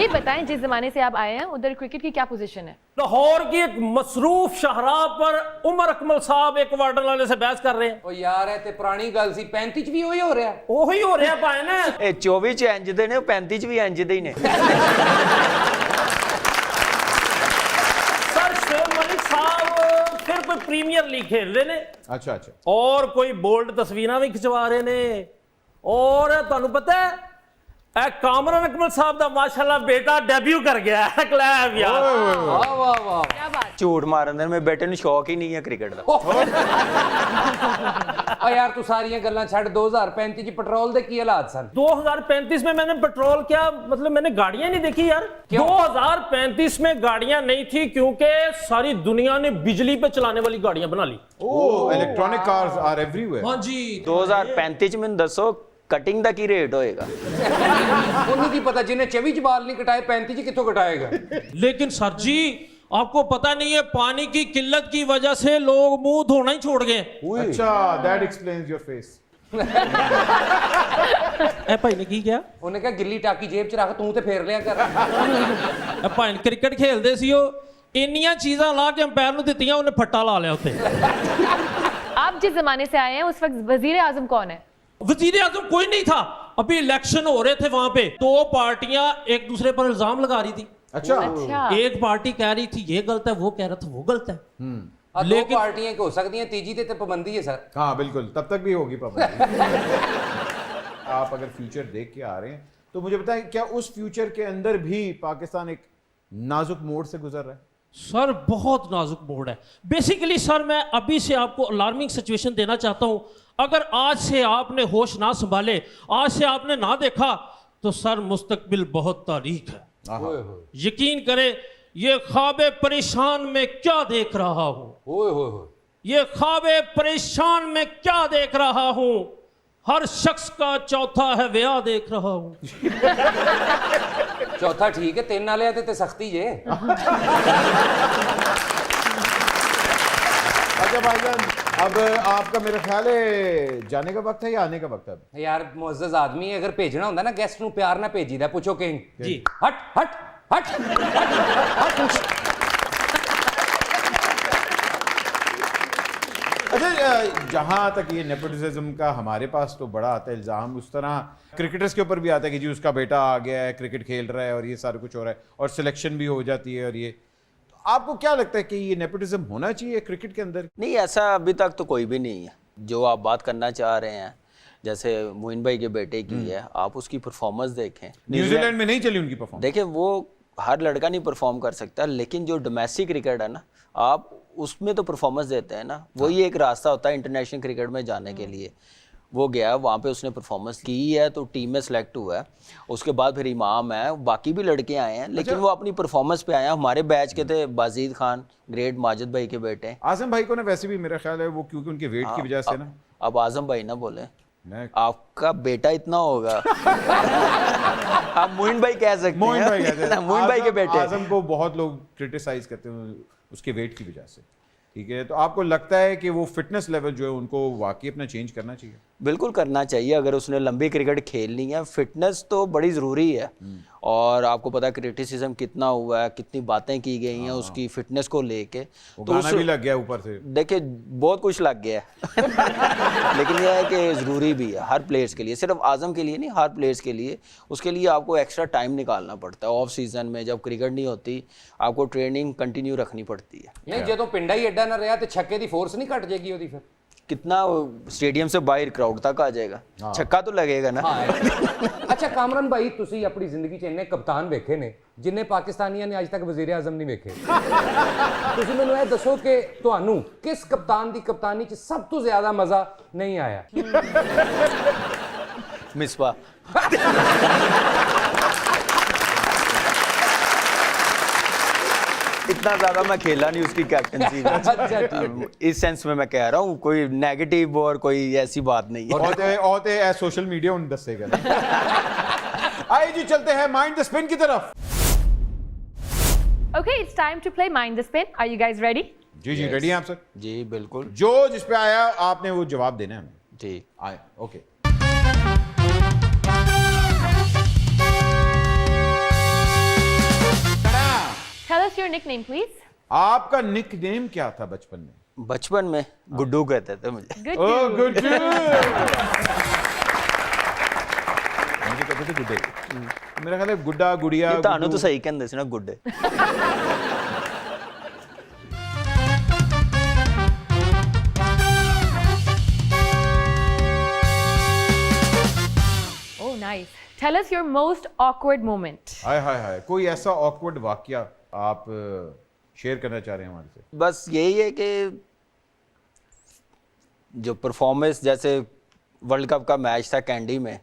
ये बताएं जिस जमाने से आप आए हैं उधर क्रिकेट की क्या पोजीशन है? लाहौर की एक मसरूफ शाहराह पर उमर अकमल साहब एक वार्डन वाले से बहस कर रहे हैं। ओ यार ये ते पुरानी गल सी, 35 भी वही हो रहा है। ओही हो रहा पाए ना। ए 24 च इंज दे ने, 35 भी इंज दे ही ने। सर शोएब मलिक साहब फिर कोई प्रीमियर लीग खेल रहे ने। अच्छा अच्छा। और कोई बोल्ड तस्वीरां भी खिंचवा रहे ने। और तुहानू पता है कामरान अकमल साहब दा माशाल्लाह बेटा डेब्यू कर गया है। क्लैप यार। वाह वाह वाह। क्या बात? झूठ मारन दे, मेरे बेटे नूं शौक ही नहीं है क्रिकेट दा। ओ यार तू सारियां गल्लां छੱਡ, 2035 च पेट्रोल दे की हालात सन? 2035 में मैंने पेट्रोल क्या मतलब मैंने गाड़ियां नहीं देखी यार। 2035 में गाड़ियां नहीं थी क्योंकि सारी दुनिया ने बिजली पे चलाने वाली गाड़ियां बना ली। ओह, इलेक्ट्रॉनिक कार्स आर एवरीवेयर। हाँ जी। 2035 में दसो कटिंग दा की रेट होएगा? ਉਹਨੂੰ ਕੀ ਪਤਾ ਜਿਹਨੇ 24 ਚ ਬਾਲ ਨਹੀਂ ਕਟਾਏ 35 ਚ ਕਿੱਥੋਂ ਕਟਾਏਗਾ? लेकिन सर जी आपको पता नहीं है पानी की किल्लत की वजह से लोग मुंह धोना ही छोड़ गए। अच्छा, that explains your face. ए भाई ने की किया? ਉਹਨੇ ਕਿਹਾ ਗਿੱਲੀ ਟਾਕੀ ਜੇਬ ਚ ਰੱਖ ਤੂੰ ਤੇ ਫੇਰ ਲਿਆ ਕਰ। ए भाई क्रिकेट खेलते सी ਉਹ ਇੰਨੀਆਂ ਚੀਜ਼ਾਂ ਲਾ ਕੇ ਅੰਪਾਇਰ ਨੂੰ ਦਿੱਤੀਆਂ ਉਹਨੇ ਫੱਟਾ ਲਾ ਲਿਆ ਉੱਤੇ। आप जिस जमाने से आए हैं उस वक्त वजीर आजम कौन है? वजीर आजम कोई नहीं था, अभी इलेक्शन हो रहे थे वहां पे, दो पार्टियां एक दूसरे पर इल्जाम लगा रही थी। अच्छा, अच्छा, एक पार्टी कह रही थी ये गलत है, वो कह रहा था वो गलत है। ਆ ਦੋ ਪਾਰਟੀਆਂ ਕਿ ਹੋ ਸਕਦੀਆਂ ਤੀਜੀ ਤੇ ਪਾਬੰਦੀ ਹੈ ਸਰ। हाँ बिल्कुल, तब तक भी होगी पाबंदी। आप अगर फ्यूचर देख के आ रहे हैं तो मुझे बताएं, क्या उस फ्यूचर के अंदर भी पाकिस्तान एक नाजुक मोड़ से गुजर रहा है? सर बहुत नाजुक मोड़ है। बेसिकली सर मैं अभी से आपको अलार्मिंग सिचुएशन देना चाहता हूं, अगर आज से आपने होश ना संभाले, आज से आपने ना देखा तो सर मुस्तकबिल बहुत तारीख है। यकीन करें ये ख्वाबे परेशान में क्या देख रहा हूं, ਓਏ ਹੋਏ ਹੋਏ, ये ख्वाबे परेशान में क्या देख रहा हूं, हर शख्स का चौथा है ब्याह देख रहा हूं। ਚੌਥਾ ਠੀਕ ਹੈ, ਤਿੰਨ ਵਾਲਿਆਂ ਤੇ ਸਖਤੀ ਜੇ। अच्छा भाईजान, अब आपका मेरा ख्याल है जाने का वक्त है या आने का वक्त है? ਯਾਰ ਮੁਅੱਜ਼ਜ਼ ਆਦਮੀ ਅਗਰ ਭੇਜਣਾ ਹੁੰਦਾ ਨਾ ਗੈਸਟ ਨੂੰ ਪਿਆਰ ਨਾਲ ਭੇਜੀਦਾ। ਪੁੱਛੋ ਕਿੰਗ जी ਹਟ ਹਟ ਹਟ। अच्छा, जहाँ तक ये नेपोटिज्म का हमारे पास तो बड़ा आता है इल्ज़ाम, उस तरह क्रिकेटर्स के ऊपर भी आता है कि जी उसका बेटा आ गया है, क्रिकेट खेल रहा है और ये सारा कुछ हो रहा है और सिलेक्शन भी हो जाती है। और ये तो आपको क्या लगता है कि ये नेपोटिज्म होना चाहिए क्रिकेट के अंदर? नहीं, ऐसा अभी तक तो कोई भी नहीं है। जो आप बात करना चाह रहे हैं, जैसे मोइन भाई के बेटे की है, आप उसकी परफॉर्मेंस देखें। न्यूजीलैंड में नहीं चली उनकी परफॉर्मेंस। देखिए वो हर लड़का नहीं परफॉर्म कर सकता, लेकिन जो डोमेस्टिक क्रिकेट है ना, आप उसमें तो परफॉर्मेंस देते हैं ना, वही एक रास्ता होता है इंटरनेशनल क्रिकेट में जाने के लिए। वो गया वहाँ पे उसने परफॉर्मेंस की है तो टीम में सेलेक्ट हुआ है, उसके बाद फिर इमाम है, बाकी भी लड़के आए हैं, लेकिन वो अपनी परफॉर्मेंस पे आए हैं। हमारे बैच के थे बाजीद खान, ग्रेट माजिद भाई के बेटे। आजम भाई को ना वैसे भी मेरा ख्याल है वो क्योंकि उनके वेट की वजह से ना, अब आजम भाई ना बोले, मैं आपका बेटा इतना होगा। आप मोइन भाई कह सकते मोइन हैं। भाई कहते हैं। मोइन भाई के बेटे। आजम को बहुत लोग क्रिटिसाइज करते हैं उसके वेट की वजह से, ठीक है? तो आपको लगता है कि वो फिटनेस लेवल जो है उनको वाकई अपना चेंज करना चाहिए? बिल्कुल करना चाहिए। अगर उसने लंबी क्रिकेट खेलनी है, फिटनेस तो बड़ी ज़रूरी है। और आपको पता है क्रिटिसिज्म कितना हुआ है, कितनी बातें की गई हैं उसकी फिटनेस को लेके, वो तो गाना भी लग गया ऊपर से। देखिए बहुत कुछ लग गया है। लेकिन यह है कि ज़रूरी भी है हर प्लेयर्स के लिए, सिर्फ आजम के लिए नहीं, हर प्लेयर्स के लिए। उसके लिए आपको एक्स्ट्रा टाइम निकालना पड़ता है। ऑफ सीजन में जब क्रिकेट नहीं होती, आपको ट्रेनिंग कंटिन्यू रखनी पड़ती है। ਨਹੀਂ ਜਦੋਂ ਪਿੰਡਾ ਹੀ ਐਡਾ ਨਾ ਰਿਹਾ ਤੇ ਛੱਕੇ ਦੀ ਫੋਰਸ ਨਹੀਂ ਘਟ ਜਾਏਗੀ ਉਹਦੀ ਫਿਰ? कितना स्टेडियम से बाहर क्राउड तक आ जाएगा, छक्का तो लगेगा ना। ਅੱਛਾ ਕਾਮਰਨ ਭਾਈ, ਤੁਸੀਂ ਆਪਣੀ ਜ਼ਿੰਦਗੀ 'ਚ ਇੰਨੇ ਕਪਤਾਨ ਵੇਖੇ ਨੇ ਜਿੰਨੇ ਪਾਕਿਸਤਾਨੀਆਂ ਨੇ ਅੱਜ ਤੱਕ ਵਜ਼ੀਰ ਆਜ਼ਮ ਨਹੀਂ ਵੇਖੇ। ਤੁਸੀਂ ਮੈਨੂੰ ਇਹ ਦੱਸੋ ਕਿ ਤੁਹਾਨੂੰ ਕਿਸ ਕਪਤਾਨ ਦੀ ਕਪਤਾਨੀ 'ਚ ਸਭ ਤੋਂ ਜ਼ਿਆਦਾ ਮਜ਼ਾ ਨਹੀਂ ਆਇਆ? मिसबा। इतना ज्यादा मैं खेला नहीं उसकी कैप्टनसी में। अच्छा ठीक। इस सेंस में मैं कह रहा हूँ, कोई नेगेटिव और कोई ऐसी बात नहीं है। औते सोशल मीडिया उन दसेगा। आइए जी चलते हैं माइंड द स्पिन की तरफ। Okay, it's time to play Mind the Spin. Are you guys ready? जी जी रेडी हैं आप सर? जी बिल्कुल। जो जिस पे आया आपने वो जवाब देना है हमें। ठीक। आए okay. Tell us your nickname, please. आपका निकनेम क्या था बचपन में? बचपन में गुड्डू कहते थे मुझे। Good. ओह dude. गुड मुझे कहते थे गुड्डे। मेरा ख्याल है गुड्डा गुड़िया ਤੁਹਾਨੂੰ तो सही कहते थे ना गुड्डे। Oh, nice. Tell us your most awkward moment. हाय हाय हाय, कोई ऐसा ऑकवर्ड वाकया आप शेयर करना चाह रहे हैं हमारे से? बस यही है कि जो परफॉर्मेंस, जैसे वर्ल्ड कप का मैच था कैंडी में,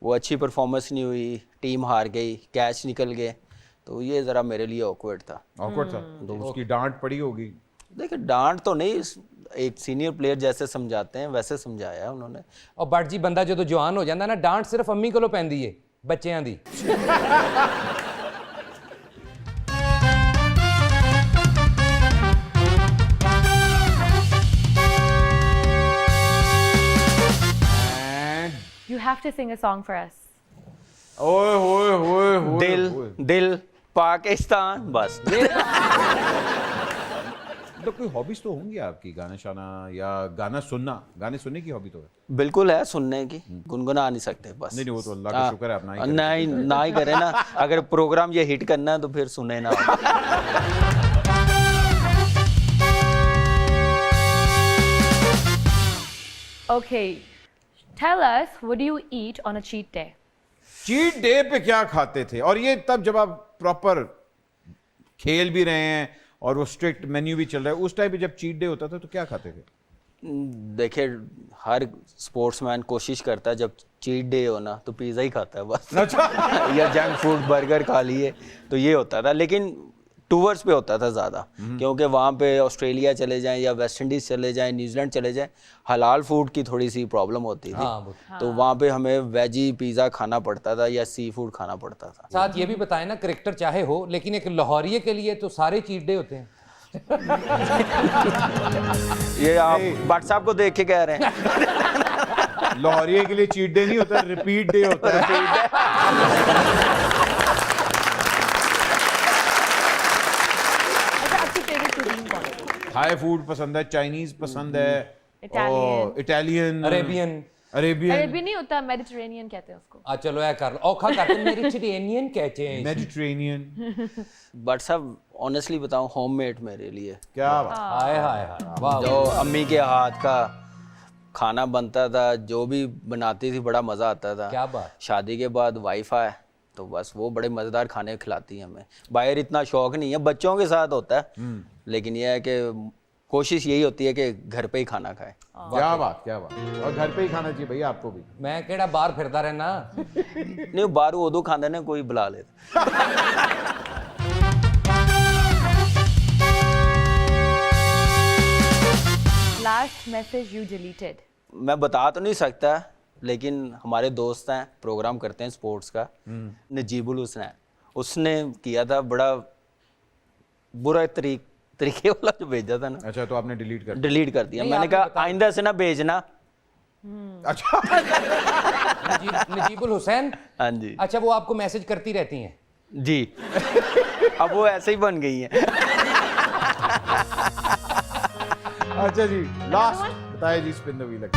वो अच्छी परफॉर्मेंस नहीं हुई, टीम हार गई, कैच निकल गए, तो ये ज़रा मेरे लिए ऑकवर्ड था। ऑकवर्ड था तो उसकी डांट पड़ी होगी। देखिए डांट तो नहीं, एक सीनियर प्लेयर जैसे समझाते हैं वैसे समझाया है उन्होंने। और बट जी बंदा जो जवान हो जाता ना डांट सिर्फ अम्मी कोलों पैंदी है बच्चों दी। You have to sing a song for us. ओए होए होए होए दिल होए। दिल पाकिस्तान बस। तो कोई हॉबीज तो होंगी आपकी, गाना शाना या गाना सुनना, गाने सुनने की हॉबी तो है? बिल्कुल है, सुनने की, गुनगुना नहीं सकते बस। नहीं वो तो अल्लाह का शुक्र है आप ना ही करें। नहीं ना ही करें ना, अगर प्रोग्राम ये हिट करना है तो फिर सुने ना। Okay, tell us, what do you eat on a cheat day? Cheat day पे क्या खाते थे? और ये तब जब आप प्रॉपर खेल भी रहे हैं और वो स्ट्रिक्ट मेन्यू भी चल रहा है, उस टाइम पे जब चीट डे होता था तो क्या खाते थे? देखिए हर स्पोर्ट्समैन कोशिश करता है जब चीट डे हो ना तो पिज़्ज़ा ही खाता है बस। या जंक फूड बर्गर खा लिए, तो ये होता था। लेकिन टूर्स पे होता था ज़्यादा, क्योंकि वहाँ पे ऑस्ट्रेलिया चले जाएं या वेस्ट इंडीज़ चले जाएं, न्यूजीलैंड चले जाएं, हलाल फूड की थोड़ी सी प्रॉब्लम होती थी। तो वहाँ पे हमें वेजी पिज़्ज़ा खाना पड़ता था या सी फूड खाना पड़ता था। साथ ये भी बताएं ना, क्रिकेटर चाहे हो लेकिन एक लाहौरिये के लिए तो सारे चीट डे होते हैं। ये आप भट्ट साहब को देख के कह रहे हैं? लाहौरिये के लिए चीट डे नहीं होता, रिपीट डे होता है। हाई फूड पसंद है, चाइनीज पसंद है, इटालियन, अरेबियन अरेबियन नहीं होता, मेडिटेरेनियन कहते हैं उसको। चलो ऐ कर लो, औखा करते हैं, मेडिटेरेनियन कहते हैं। मेडिटेरेनियन। बट साहब ऑनेस्टली बताऊं, होममेड मेरे लिए क्या बात। हाय हाय हाय, वाह। जो अम्मी के हाथ का खाना बनता था, जो भी बनाती थी, बड़ा मज़ा आता था। क्या बात। शादी के बाद वाइफ आए तो बस वो बड़े मज़ेदार खाने खिलाती हैं हमें। बाहर इतना शौक नहीं है, बच्चों के साथ होता है, लेकिन यह है कि कोशिश यही होती है कि घर पे ही खाना खाए। क्या बात, क्या बात। और घर पे ही खाना चाहिए भैया आपको भी। मैं केड़ा बाहर फिरता रहना। नहीं बाहर उदो खाते ने, कोई बुला लेता। Last message you deleted. मैं बता तो नहीं सकता, लेकिन हमारे दोस्त हैं, प्रोग्राम करते हैं स्पोर्ट्स का, नजीबुल हुसैन, उसने किया था बड़ा बुरा तरीके वाला जो भेजा था ना। अच्छा, तो आपने डिलीट कर डिलीट कर दिया। मैंने कहा आइंदा से ना भेजना। अच्छा। नजीबुल हुसैन। हाँ जी। अच्छा, वो आपको मैसेज करती रहती हैं? जी। अब वो ऐसे ही बन गई हैं। अच्छा जी, लास्ट बताइए जी, स्पिन द व्हील।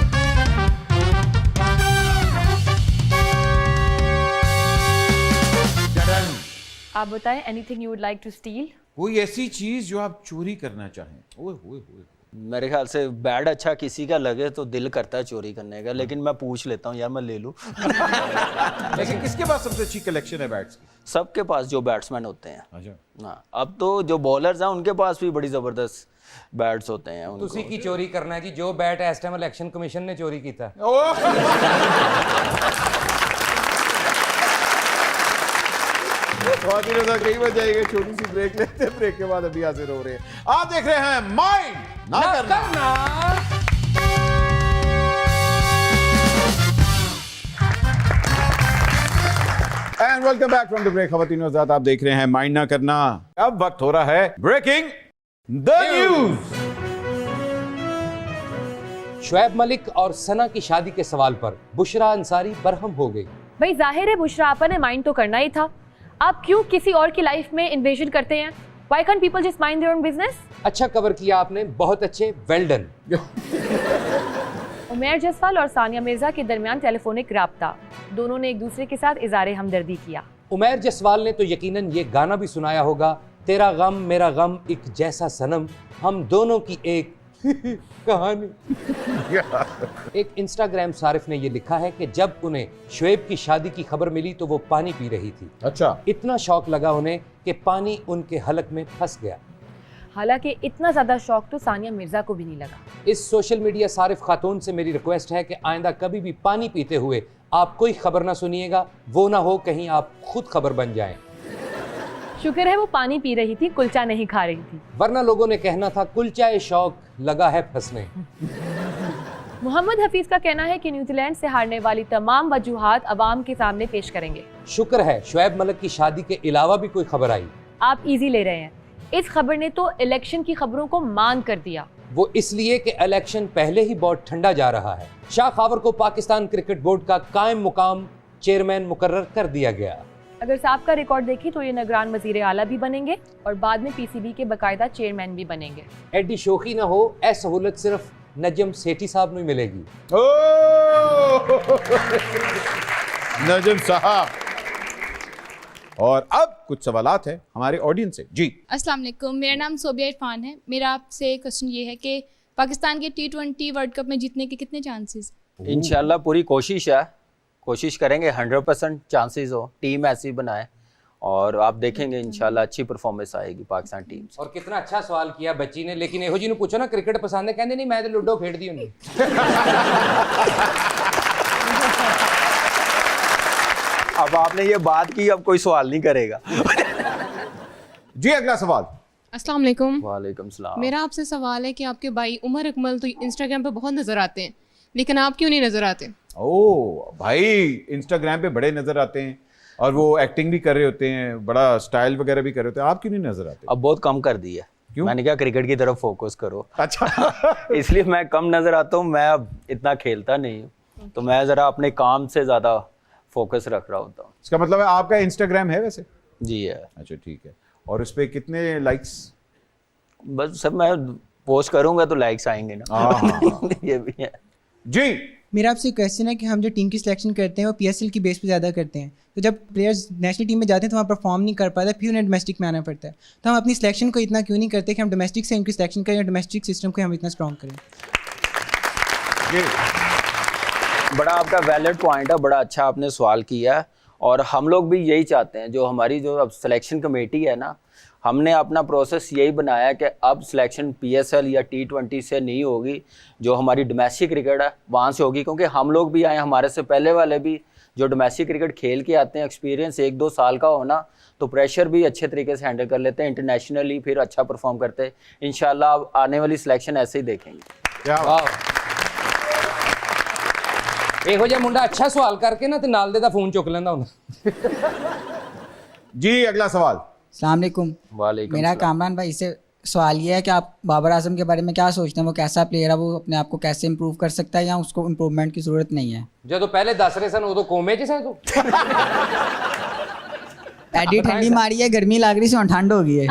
आप बताएं, anything you would like to steal? कोई ऐसी चीज जो आप चोरी करना चाहें? ओए होए होए। मेरे ख्याल से बैट अच्छा किसी का लगे तो दिल करता है चोरी करने का, लेकिन मैं पूछ लेता हूँ यार मैं ले लूँ। लेकिन किसके पास सबसे अच्छी कलेक्शन है बैट्स की? सबके पास जो बैट्समैन होते हैं। अच्छा। हाँ, अब तो जो बॉलर्स हैं उनके पास भी बड़ी जबरदस्त बैट्स होते हैं। उनको तुसी की चोरी करना है जी, जो बैट इस टाइम इलेक्शन कमीशन ने चोरी किया। ख्वातीन साहब कई बार जाएंगे, छोटी सी ब्रेक लेते हैं, ब्रेक के बाद अभी हाजिर हो रहे हैं। आप देख रहे हैं माइंड ना करना। And welcome back from the break. ख्वातीन हज़रात, आप देख रहे हैं माइंड ना करना। अब वक्त हो रहा है breaking the news. Shoaib Malik और सना की शादी के सवाल पर बुशरा अंसारी बरहम हो गई। भाई जाहिर है बुशरा आपा ने माइंड तो करना ही था, आप क्यों किसी और की लाइफ में इन्वेजन करते हैं? Why can't people just mind their own business? अच्छा कवर किया आपने, बहुत अच्छे, वेल डन। उमैर जसवाल और सानिया मिर्जा के दरमियान टेलीफोनिक राब्ता, दोनों ने एक दूसरे के साथ इज़हार हमदर्दी किया। उमैर जसवाल ने तो यकीनन ये गाना भी सुनाया होगा, तेरा गम मेरा गम एक जैसा सनम, हम दोनों की एक कहानी। एक इंस्टाग्राम सारिफ ने ये लिखा है कि जब उन्हें शुएब की शादी की खबर मिली तो वो पानी पी रही थी। अच्छा। इतना शौक लगा उन्हें कि पानी उनके हलक में फंस गया। हालांकि इतना ज्यादा शौक तो सानिया मिर्जा को भी नहीं लगा। इस सोशल मीडिया सारिफ खातून से मेरी रिक्वेस्ट है कि आइंदा कभी भी पानी पीते हुए आप कोई खबर ना सुनिएगा, वो ना हो कहीं आप खुद खबर बन जाएं। शुक्र है वो पानी पी रही थी, कुलचा नहीं खा रही थी। वरना लोगों ने कहना था कुलचाए शौक लगा है फंसने। मोहम्मद हफीज का कहना है कि न्यूजीलैंड से हारने वाली तमाम वजूहात अवाम के सामने पेश करेंगे। शुक्र है शुएब मलिक की शादी के अलावा भी कोई खबर आई। आप इजी ले रहे हैं। इस खबर ने तो इलेक्शन की खबरों को मान कर दिया। वो इसलिए कि इलेक्शन पहले ही बहुत ठंडा जा रहा है। शाह खावर को पाकिस्तान क्रिकेट बोर्ड का कायम मुकाम चेयरमैन मुकर्रर कर दिया गया। अगर साहब का रिकॉर्ड देखें तो ये निगरान वजीर आला भी बनेंगे और बाद में पीसीबी के बाकायदा चेयरमैन भी बनेंगे। एडी शोखी ना हो, ए सहूलत सिर्फ नजम सेठी साहब ਨੂੰ मिलेगी। नजम साहब। और अब कुछ सवालात है हमारे ऑडियंस से। जी अस्सलाम वालेकुम, मेरा नाम सोबिया इरफान है। मेरा आपसे क्वेश्चन ये है कि पाकिस्तान के T20 वर्ल्ड कप में जीतने के कितने चांसेस? इंशाल्लाह पूरी कोशिश है, कोशिश करेंगे 100% चांसेस हो, टीम ऐसी बनाए और आप देखेंगे इंशाल्लाह अच्छी परफॉर्मेंस आएगी पाकिस्तान टीम से। और कितना अच्छा सवाल किया बच्ची ने, लेकिन एहो जी ने पूछो ना क्रिकेट पसंद है, कहंदे नहीं मैं तो लूडो खेडदी हुंदी। अब आपने ये बात की, अब कोई सवाल नहीं करेगा। जी अगला सवाल। अस्सलाम वालेकुम। वालेकुम सलाम। मेरा आपसे सवाल है कि आपके भाई उमर अकमल तो इंस्टाग्राम पे बहुत नजर आते हैं, लेकिन आप क्यों नहीं नजर आते? ओ भाई इंस्टाग्राम पे बड़े नजर आते हैं और वो एक्टिंग भी कर रहे होते हैं, बड़ा स्टाइल वगैरह भी कर रहे होते हैं, आप क्यों नहीं नजर आते? अब बहुत कम कर दिया। क्यों? मैंने कहा क्रिकेट की तरफ फोकस करो। अच्छा। इसलिए मैं कम नजर आता हूँ, मैं अब इतना खेलता नहीं हूँ, तो मैं जरा अपने काम से ज्यादा फोकस रख रहा होता हूँ। इसका मतलब है आपका इंस्टाग्राम है वैसे? जी है। अच्छा ठीक है। और उस पे कितने लाइक्स? बस सब मैं पोस्ट करूंगा तो लाइक्स आएंगे ना। ये भी है। जी मेरा आपसे क्वेश्चन है कि हम जो टीम की सिलेक्शन करते हैं वो पीएसएल की बेस पे ज़्यादा करते हैं, तो जब प्लेयर्स नेशनल टीम में जाते हैं तो वहाँ परफॉर्म नहीं कर पाते, फिर उन्हें डोमेस्टिक में आना पड़ता है, तो हम अपनी सिलेक्शन को इतना क्यों नहीं करते कि हम डोमेस्टिक से उनकी सिलेक्शन करें, डोमेस्टिक सिस्टम को हम इतना स्ट्रॉन्ग करें? बड़ा आपका वैलिड पॉइंट है, बड़ा अच्छा आपने सवाल किया है और हम लोग भी यही चाहते हैं। जो हमारी जो अब सिलेक्शन कमेटी है ना, हमने अपना प्रोसेस यही बनाया कि अब सिलेक्शन पीएसएल या T20 से नहीं होगी, जो हमारी डोमेस्टिक क्रिकेट है वहाँ से होगी, क्योंकि हम लोग भी आए, हमारे से पहले वाले भी जो डोमेस्टिक क्रिकेट खेल के आते हैं, एक्सपीरियंस 1-2 साल का होना, तो प्रेशर भी अच्छे तरीके से हैंडल कर लेते हैं, इंटरनेशनली फिर अच्छा परफॉर्म करते हैं। इंशाल्लाह अब आने वाली सिलेक्शन ऐसे ही देखेंगे। ਇਹੋ ਜਿਹਾ ਮੁੰਡਾ अच्छा सवाल करके ना ते नाल दे दा फोन चुक लेंदा हुंदा। जी अगला सवाल। अस्सलाम वालेकुम। वालेकुम मेरा सलाम। कामरान भाई से सवाल ये है कि आप बाबर आजम के बारे में क्या सोचते हैं? वो कैसा प्लेयर है, वो अपने आप को कैसे इम्प्रूव कर सकता है या उसको इम्प्रूवमेंट की ज़रूरत नहीं है? ਜਦੋਂ ਪਹਿਲੇ ਦੱਸ ਰਹੇ ਸਨ ਉਦੋਂ ਕੋਮੇ 'ਚ ਸੈਂ ਤੂੰ। एडी ठंडी मारी है, गर्मी लग रही से ठंड हो गई है।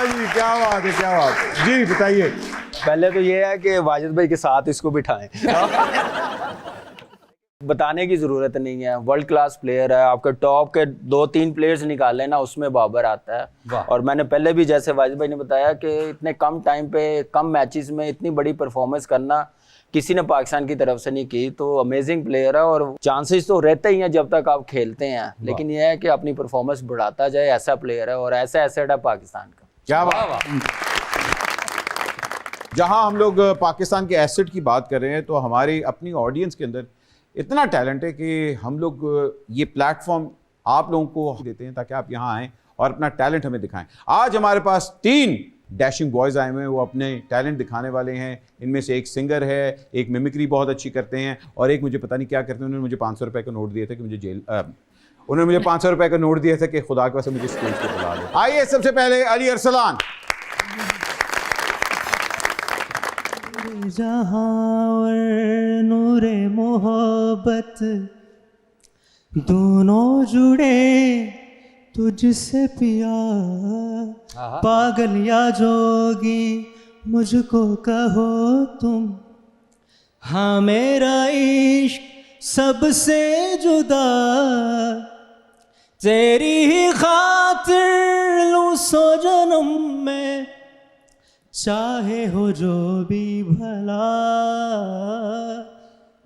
जी क्या बात है, क्या बात है। जी बताइए। पहले तो ये है कि वाजिद भाई के साथ इसको बिठाएं। बताने की ज़रूरत नहीं है, वर्ल्ड क्लास प्लेयर है। आपके टॉप के 2-3 प्लेयर्स निकाले ना, उसमें बाबर आता है। और मैंने पहले भी जैसे वाजिद भाई ने बताया कि इतने कम टाइम पे कम मैचेस में इतनी बड़ी परफॉर्मेंस करना किसी ने पाकिस्तान की तरफ से नहीं की, तो अमेजिंग प्लेयर है। और चांसेस तो रहते ही हैं जब तक आप खेलते हैं, लेकिन यह है कि अपनी परफॉर्मेंस बढ़ाता जाए, ऐसा प्लेयर है और ऐसा एसेट है पाकिस्तान का। क्या बात। जहां हम लोग पाकिस्तान के एसेट की बात कर रहे हैं, तो हमारी अपनी ऑडियंस के अंदर इतना टैलेंट है कि हम लोग ये प्लेटफॉर्म आप लोगों को देते हैं ताकि आप यहाँ आएँ और अपना टैलेंट हमें दिखाएं। आज हमारे पास 3 डैशिंग बॉयज़ आए हुए हैं, वो अपने टैलेंट दिखाने वाले हैं। इनमें से एक सिंगर है, एक मिमिक्री बहुत अच्छी करते हैं और एक मुझे पता नहीं क्या करते हैं। उन्होंने मुझे 500 रुपये का नोट दिए थे कि मुझे उन्होंने मुझे 500 रुपये का नोट दिया था कि खुदा के वजह मुझे स्टेज पे बुला लो। आइए सबसे पहले अली अरसलान। जहां नूरे मोहब्बत दोनों जुड़े तुझसे पिया, पागल या जोगी मुझको कहो तुम, हाँ मेरा इश्क सबसे जुदा, तेरी ही खातिर लूं 100 जन्म में, चाहे हो जो भी भला,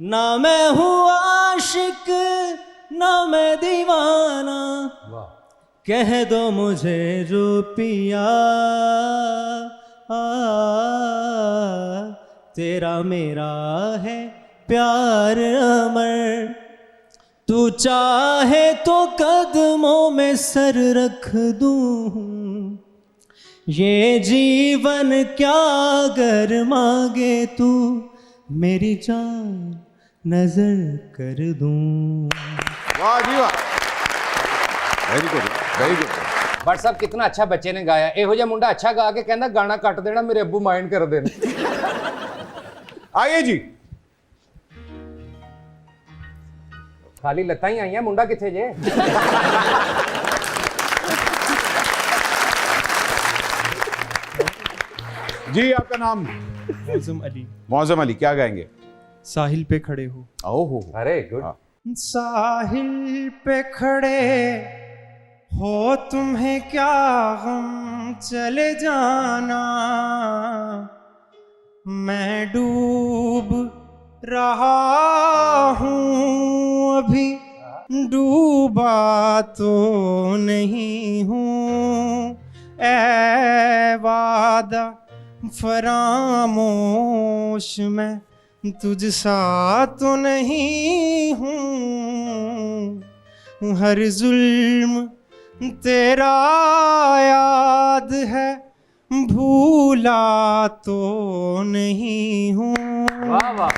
ना मैं हूँ आशिक ना मैं दीवाना, कह दो मुझे जो पिया, तेरा मेरा है प्यार अमर, तू चाहे तो कदमों में सर रख दूं, ये जीवन क्या अगर मांगे तू, मेरी जान नजर कर दूं। वाह जी वाह, very good very good. But साहब कितना अच्छा बच्चे ने गाया। ਇਹੋ ਜਿਹਾ ਮੁੰਡਾ अच्छा गा के कहना गाना ਕੱਟ देना, मेरे अब्बू माइंड कर देना। आइए जी, खाली लत्ता ही आई हैं, मुंडा किथे जे? जी आपका नाम? मौसम अली। मौसम अली, क्या गाएंगे? साहिल पे खड़े हो। ओहो, अरे गुड। साहिल पे खड़े हो तुम्हें क्या गम चले जाना, मैं डूब रहा हूँ अभी डूबा तो नहीं हूँ, ऐ वादा फरामोश मैं तुझ सा तो नहीं हूँ, हर जुल्म तेरा याद है भूला तो नहीं हूँ। वाह वाह।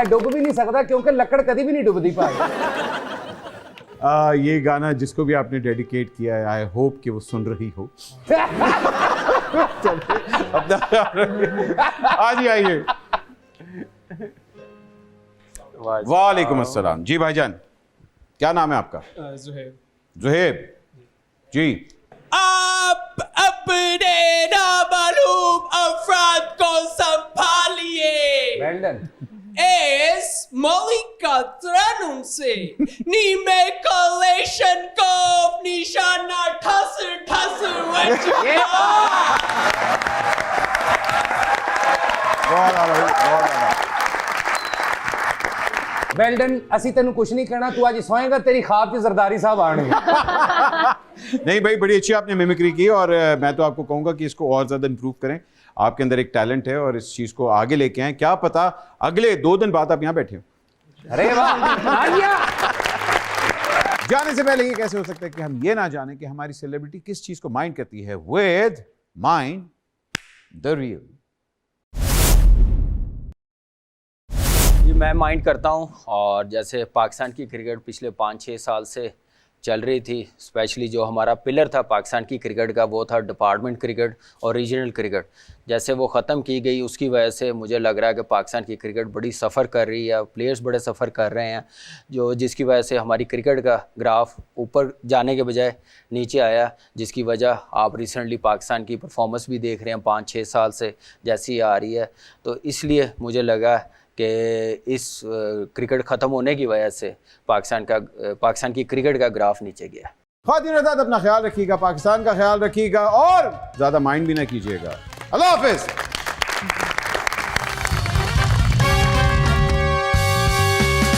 डुब भी नहीं सकता क्योंकि लकड़ कभी भी नहीं डुबती पाई। ये गाना जिसको भी आपने डेडिकेट किया है, आई होप कि वो सुन रही हो। आज ही आइए। वालेकुम अस्सलाम। जी भाईजान, क्या नाम है आपका? जुहैब। जुहैब जी। आप अपने नामालूम अफराद को संभालिए। Well done. Es Molika Tranumse Nime Collation Gov Nishana Tusser what you well done. ਅਸੀਂ ਤੈਨੂੰ ਕੁਝ ਨਹੀਂ ਕਹਿਣਾ, ਤੂੰ ਅੱਜ ਸੋਏਗਾ, तेरी ख्वाब ਚ ਜ਼ਰਦਾਰੀ साहब आएंगे। नहीं भाई, बड़ी अच्छी आपने मिमिक्री की और मैं तो आपको कहूंगा कि इसको और ज्यादा इंप्रूव करें। आपके अंदर एक टैलेंट है और इस चीज को आगे लेके आए। क्या पता अगले 2 दिन बाद आप यहाँ बैठे हो। अरे वाह। जाने से पहले ये कैसे हो सकता है कि हम ये ना जाने कि हमारी सेलिब्रिटी किस चीज को माइंड करती है। With mind the real. मैं माइंड करता हूँ, और जैसे पाकिस्तान की क्रिकेट पिछले 5-6 साल से चल रही थी, स्पेशली जो हमारा पिलर था पाकिस्तान की क्रिकेट का वो था डिपार्टमेंट क्रिकेट और रीजनल क्रिकेट। जैसे वो ख़त्म की गई उसकी वजह से मुझे लग रहा है कि पाकिस्तान की क्रिकेट बड़ी सफ़र कर रही है, प्लेयर्स बड़े सफ़र कर रहे हैं, जिसकी वजह से हमारी क्रिकेट का ग्राफ ऊपर जाने के बजाय नीचे आया, जिसकी वजह आप रिसेंटली पाकिस्तान की परफॉर्मेंस भी देख रहे हैं 5-6 साल से जैसी आ रही है। तो इसलिए मुझे लगा कि इस क्रिकेट ख़त्म होने की वजह से पाकिस्तान की क्रिकेट का ग्राफ नीचे गया। ख़वातीन हज़रात, अपना ख्याल रखिएगा, पाकिस्तान का ख्याल रखिएगा और ज़्यादा माइंड भी ना कीजिएगा। अल्लाह हाफ़िज़।